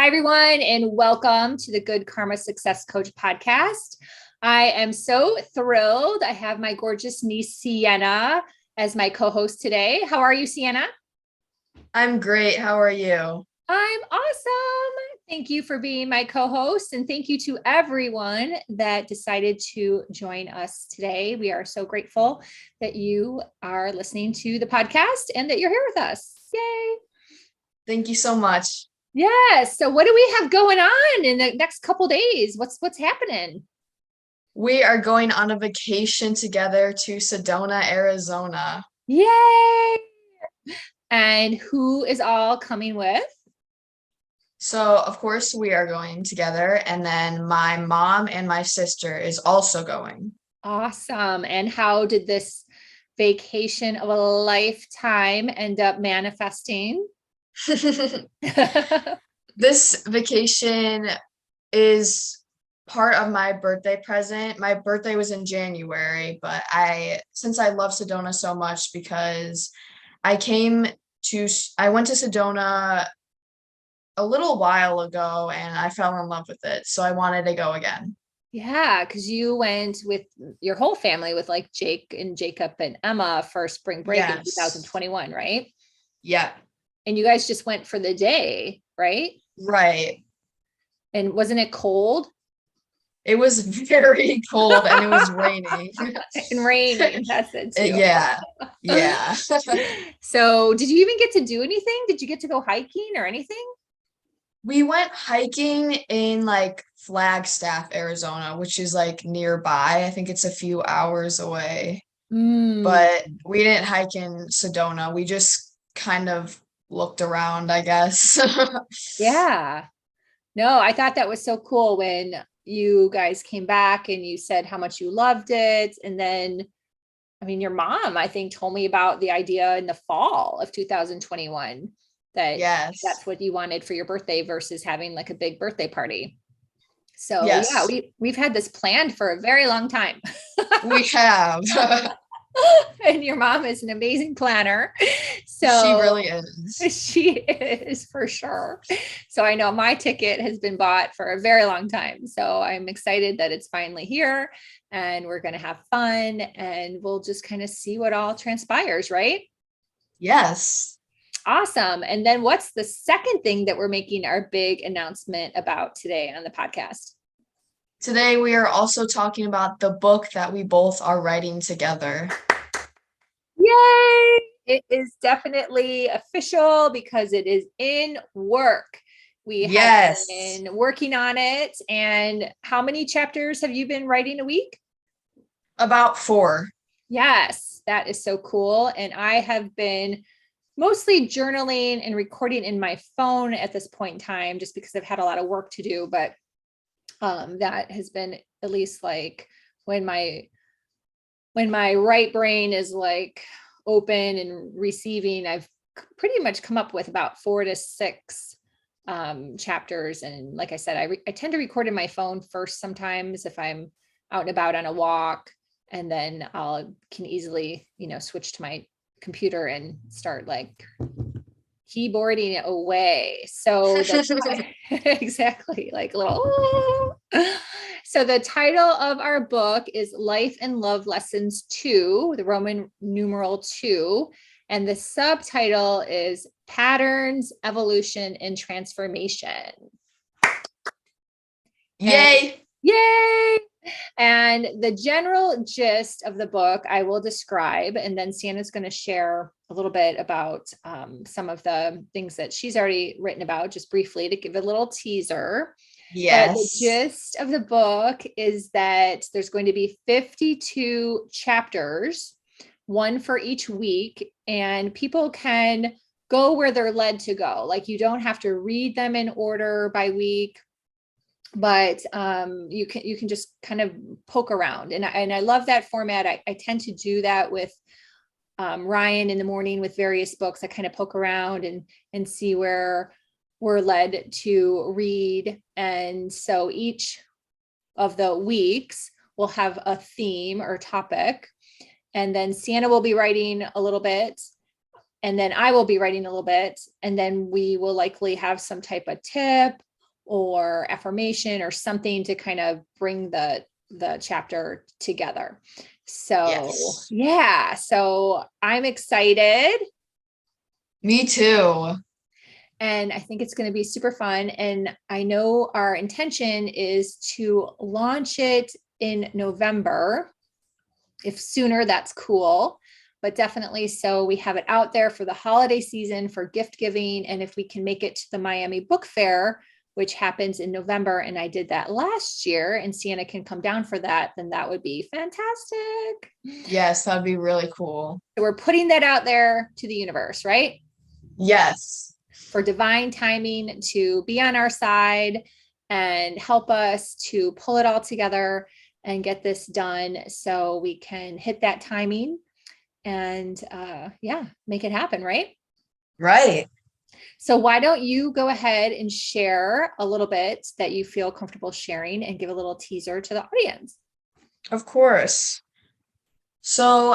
Hi, everyone, and welcome to the Good Karma Success Coach podcast. I am so thrilled. I have my gorgeous niece, Sienna, as my co-host today. How are you, Sienna? I'm great. How are you? I'm awesome. Thank you for being my co-host, and thank you to everyone that decided to join us today. We are so grateful that you are listening to the podcast and that you're here with us. Yay. Thank you so much. Yes. So what do we have going on in the next couple days? What's happening? We are going on a vacation together to Sedona, Arizona. Yay. And who is all coming with? So, of course, we are going together, and then my mom and my sister is also going. Awesome. And how did this vacation of a lifetime end up manifesting? This vacation is part of my birthday present. My birthday was in January, but since I love Sedona so much because I went to Sedona a little while ago and I fell in love with it. So I wanted to go again. Yeah, because you went with your whole family with like Jake and Jacob and Emma for spring break in Yes. 2021, right? Yeah. And you guys just went for the day, right? Right. And wasn't it cold? It was very cold and it was raining. And raining, that's it too. Yeah. Yeah. So did you even get to do anything? Did you get to go hiking or anything? We went hiking in like Flagstaff, Arizona, which is like nearby. I think it's a few hours away. Mm, But we didn't hike in Sedona. We just kind of looked around, I guess. yeah. No, I thought that was so cool when you guys came back and you said how much you loved it. And then, I mean, your mom, I think, told me about the idea in the fall of 2021 that Yes. that's what you wanted for your birthday versus having like a big birthday party. So yeah, Yes, we've had this planned for a very long time. we have. And your mom is an amazing planner. She So really is. she is for sure. So I know my ticket has been bought for a very long time. So I'm excited that it's finally here and we're going to have fun and we'll just kind of see what all transpires, right? Yes. Awesome. And then what's the second thing that we're making our big announcement about today on the podcast? Today we are also talking about the book that we both are writing together. Yay! It is definitely official because it is in work. We have Yes. been working on it. And how many chapters have you been writing a week? About 4. Yes, that is so cool. And I have been mostly journaling and recording in my phone at this point in time, just because I've had a lot of work to do. But that has been at least like when my right brain is like open and receiving, I've pretty much come up with about 4 to 6 chapters. And like I said, I tend to record in my phone first sometimes if I'm out and about on a walk, and then can easily, switch to my computer and start like keyboarding it away. So exactly, like a little. So the title of our book is Life and Love Lessons 2, the Roman numeral 2. And the subtitle is Patterns, Evolution, and Transformation. Yay! And yay! And the general gist of the book I will describe, and then Sienna's going to share a little bit about some of the things that she's already written about, just briefly to give a little teaser. But the Yes. gist of the book is that there's going to be 52 chapters, one for each week, and people can go where they're led to go. Like you don't have to read them in order by week, but you can just kind of poke around. And I love that format. I tend to do that with Ryan in the morning with various books. I kind of poke around and see where we're led to read. And so each of the weeks will have a theme or topic. And then Sienna will be writing a little bit. And then I will be writing a little bit. And then we will likely have some type of tip or affirmation or something to kind of bring the chapter together. So Yes. yeah, so I'm excited. Me too. And I think it's going to be super fun. And I know our intention is to launch it in November. If sooner, that's cool. But definitely, so we have it out there for the holiday season for gift giving. And if we can make it to the Miami Book Fair, which happens in November, and I did that last year, and Sienna can come down for that, then that would be fantastic. Yes, that'd be really cool. So we're putting that out there to the universe, right? Yes. For divine timing to be on our side and help us to pull it all together and get this done so we can hit that timing and make it happen, right? Right. So why don't you go ahead and share a little bit that you feel comfortable sharing and give a little teaser to the audience? Of course. So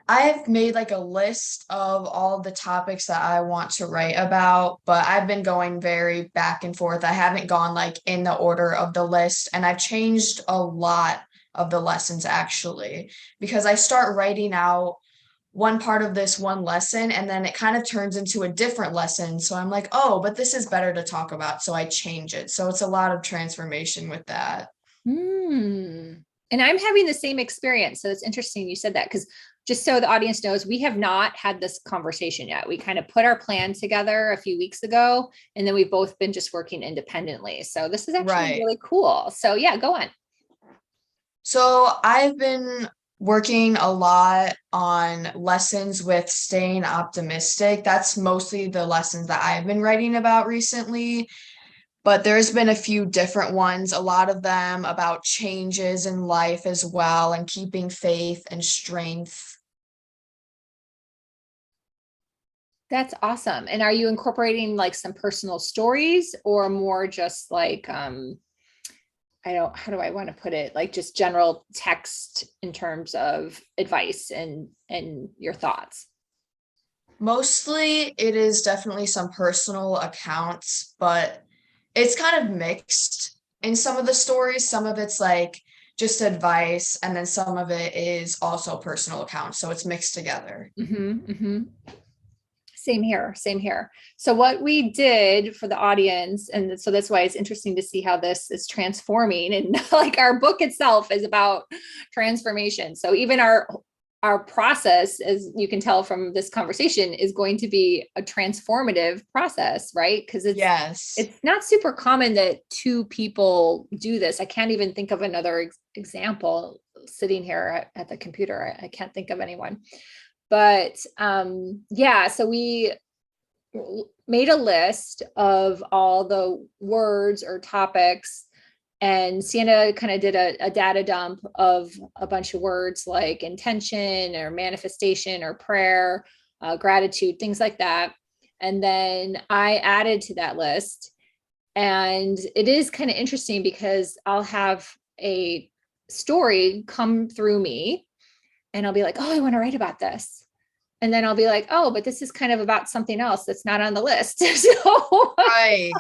I've made like a list of all the topics that I want to write about, but I've been going very back and forth. I haven't gone like in the order of the list, and I've changed a lot of the lessons actually, because I start writing out one part of this one lesson and then it kind of turns into a different lesson. So I'm like, oh, but this is better to talk about. So I change it. So it's a lot of transformation with that. And I'm having the same experience. So it's interesting you said that, because just so the audience knows, we have not had this conversation yet. We kind of put our plan together a few weeks ago, and then we've both been just working independently. So this is actually Right. really cool. So yeah, go on. So I've been working a lot on lessons with staying optimistic. That's mostly the lessons that I've been writing about recently. But there's been a few different ones, a lot of them about changes in life as well and keeping faith and strength. That's awesome. And are you incorporating like some personal stories or more just like how do I want to put it? Like just general text in terms of advice and your thoughts? Mostly it is definitely some personal accounts, but it's kind of mixed in some of the stories. Some of it's like just advice, and then some of it is also personal accounts. So it's mixed together. Same here, same here. So what we did for the audience, and so that's why it's interesting to see how this is transforming, and like our book itself is about transformation. So even our process, as you can tell from this conversation, is going to be a transformative process, right? Because it's not super common that two people do this. I can't even think of another example sitting here at the computer. I can't think of anyone. But so we made a list of all the words or topics, and Sienna kind of did a data dump of a bunch of words like intention or manifestation or prayer, gratitude, things like that. And then I added to that list. And it is kind of interesting because I'll have a story come through me and I'll be like, oh, I want to write about this. And then I'll be like, oh, but this is kind of about something else that's not on the list. Right.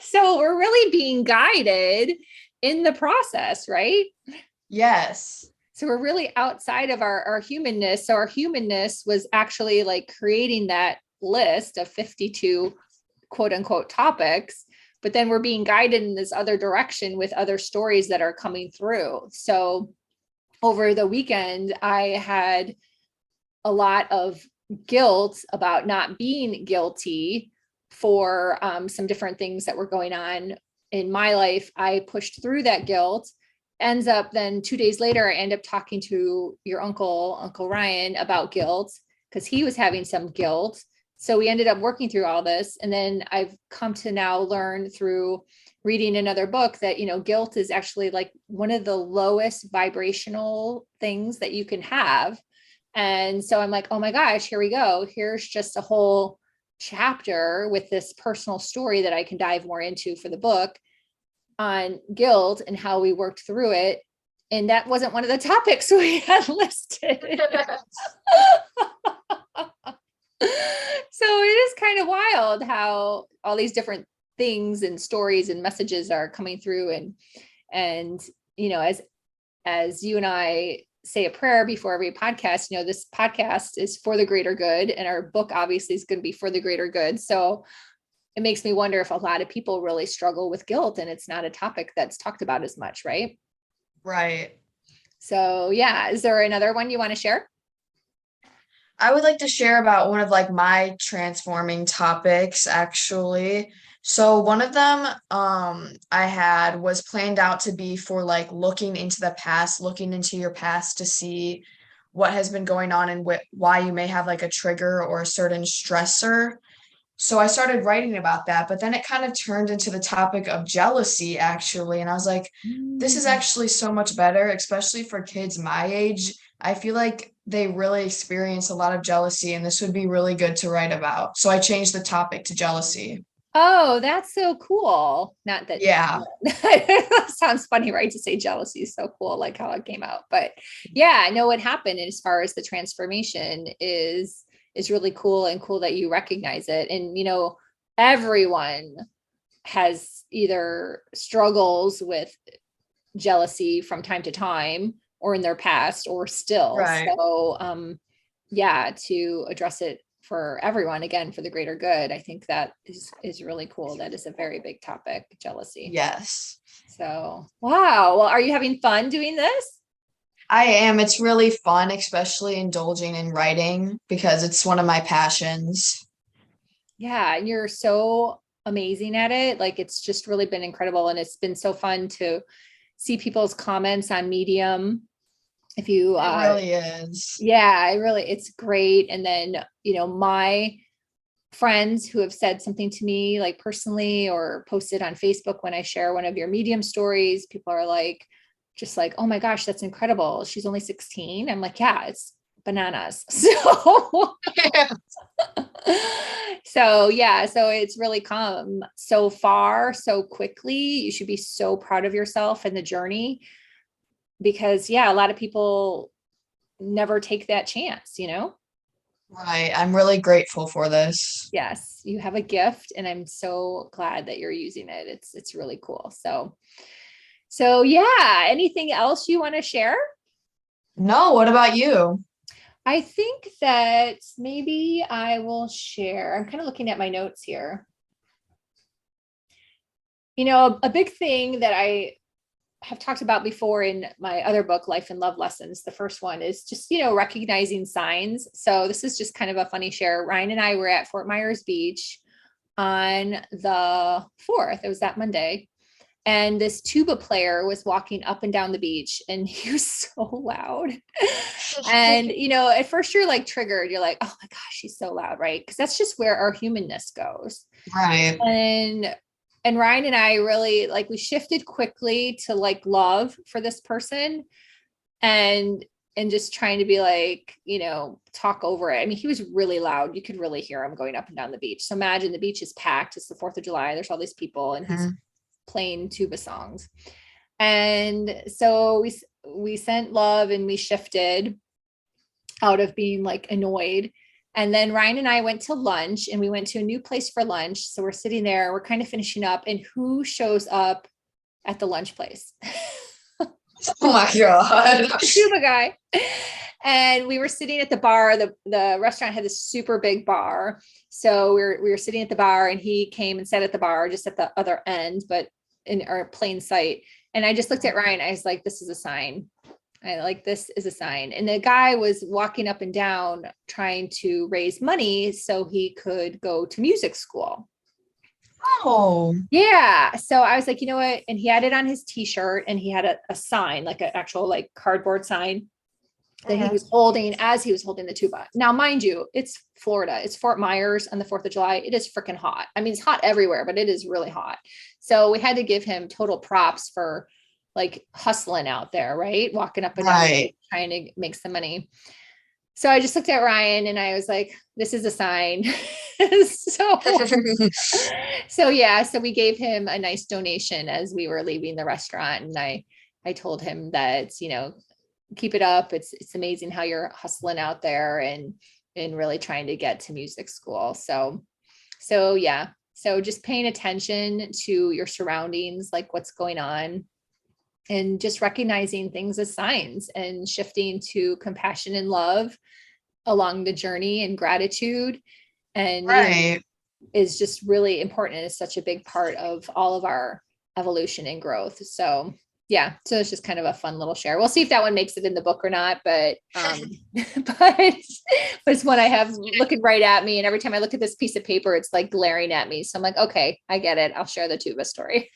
So we're really being guided in the process, right? Yes. So we're really outside of our humanness. So our humanness was actually like creating that list of 52 quote unquote topics, but then we're being guided in this other direction with other stories that are coming through. So over the weekend, I had a lot of guilt about not being guilty for some different things that were going on in my life. I pushed through that guilt. Ends up then 2 days later, I end up talking to your Uncle Ryan, about guilt because he was having some guilt. So we ended up working through all this. And then I've come to now learn through reading another book that, guilt is actually like one of the lowest vibrational things that you can have. And so I'm like, oh my gosh, here we go. Here's just a whole chapter with this personal story that I can dive more into for the book on guilt and how we worked through it. And that wasn't one of the topics we had listed. So it is kind of wild how all these different things and stories and messages are coming through. And, you know, as you and I say a prayer before every podcast, you know, this podcast is for the greater good, and our book obviously is going to be for the greater good. So it makes me wonder if a lot of people really struggle with guilt, and it's not a topic that's talked about as much, right? Right. So yeah, is there another one you want to share? I would like to share about one of like my transforming topics actually. So one of them I had was planned out to be for like looking into the past, looking into your past to see what has been going on and why you may have like a trigger or a certain stressor. So I started writing about that, but then it kind of turned into the topic of jealousy, actually. And I was like, this is Mm. actually so much better, especially for kids my age. I feel like they really experience a lot of jealousy, and this would be really good to write about. So I changed the topic to jealousy. Oh, that's so cool. Not that Yeah, sounds funny, right? To say jealousy is so cool, like how it came out. But yeah, I know what happened as far as the transformation is really cool, and cool that you recognize it. And you know, everyone has either struggles with jealousy from time to time or in their past or still. right. So yeah, to address it for everyone, again, for the greater good, I think that is really cool. That is a very big topic, jealousy. Yes, So wow. Well, are you having fun doing this? I am. It's really fun, especially indulging in writing because it's one of my passions. Yeah, and you're so amazing at it. Like it's just really been incredible. And it's been so fun to see people's comments on Medium. If you It really is. yeah, it's great. And then, you know, my friends who have said something to me like personally or posted on Facebook when I share one of your Medium stories, people are like, just like, oh my gosh, that's incredible. She's only 16. I'm like, yeah, it's bananas. So so yeah, so it's really come so far so quickly. You should be so proud of yourself and the journey, because yeah, a lot of people never take that chance, you know? Right. I'm really grateful for this. Yes, you have a gift, and I'm so glad that you're using it. It's really cool. So yeah, anything else you want to share? No, what about you? I think that maybe I will share. I'm kind of looking at my notes here. You know, a big thing that I have talked about before in my other book, Life and Love Lessons. The first one is just, you know, recognizing signs. So this is just kind of a funny share. Ryan and I were at Fort Myers Beach on the 4th. It was that Monday. And this tuba player was walking up and down the beach, and he was so loud. And, you know, at first you're like triggered. You're like, oh my gosh, he's so loud, right? Because that's just where our humanness goes. Right. And Ryan and I really like, we shifted quickly to like love for this person, and just trying to be like, you know, talk over it. I mean, he was really loud. You could really hear him going up and down the beach. So imagine the beach is packed. It's the 4th of July. There's all these people, and he's Mhm. playing tuba songs. And so we sent love, and we shifted out of being like annoyed. And then Ryan and I went to lunch, and we went to a new place for lunch. So we're sitting there, we're kind of finishing up, and who shows up at the lunch place? Oh my God. The tuba guy. And we were sitting at the bar. The restaurant had this super big bar. So we were sitting at the bar, and he came and sat at the bar just at the other end, but in our plain sight. And I just looked at Ryan. I was like, this is a sign. This is a sign. And the guy was walking up and down trying to raise money so he could go to music school. Oh, Yeah. So I was like, you know what? And he had it on his t-shirt, and he had a sign, like an actual like cardboard sign that he was holding as he was holding the tuba. Now, mind you, it's Florida. It's Fort Myers on the 4th of July. It is freaking hot. I mean, it's hot everywhere, but it is really hot. So we had to give him total props for like hustling out there, right? Walking up and down, right. trying to make some money. So I just looked at Ryan, and I was like, this is a sign. so so yeah, so we gave him a nice donation as we were leaving the restaurant. And I told him that, you know, keep it up. It's amazing how you're hustling out there and really trying to get to music school. So yeah. So just paying attention to your surroundings, like what's going on, and just recognizing things as signs and shifting to compassion and love along the journey and gratitude. And, Right. is just really important. It's such a big part of all of our evolution and growth. So yeah, so it's just kind of a fun little share. We'll see if that one makes it in the book or not, but but it's one I have looking right at me, and every time I look at this piece of paper, it's like glaring at me. So I'm like, okay, I get it. I'll share the tuba story.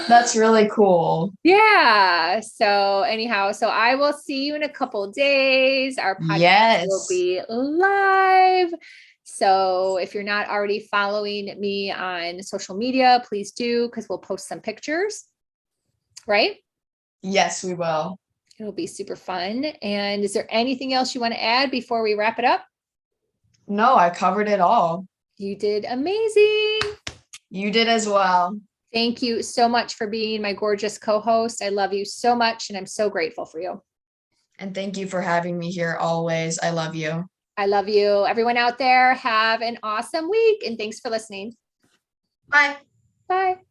That's really cool. Yeah. So anyhow, so I will see you in a couple of days. Our podcast will Yes. be live. So if you're not already following me on social media, please do, because we'll post some pictures, right? Yes, we will. It'll be super fun. And is there anything else you want to add before we wrap it up? No, I covered it all. You did amazing. You did as well. Thank you so much for being my gorgeous co-host. I love you so much, and I'm so grateful for you. And thank you for having me here always. I love you. I love you. Everyone out there, have an awesome week, and thanks for listening. Bye. Bye.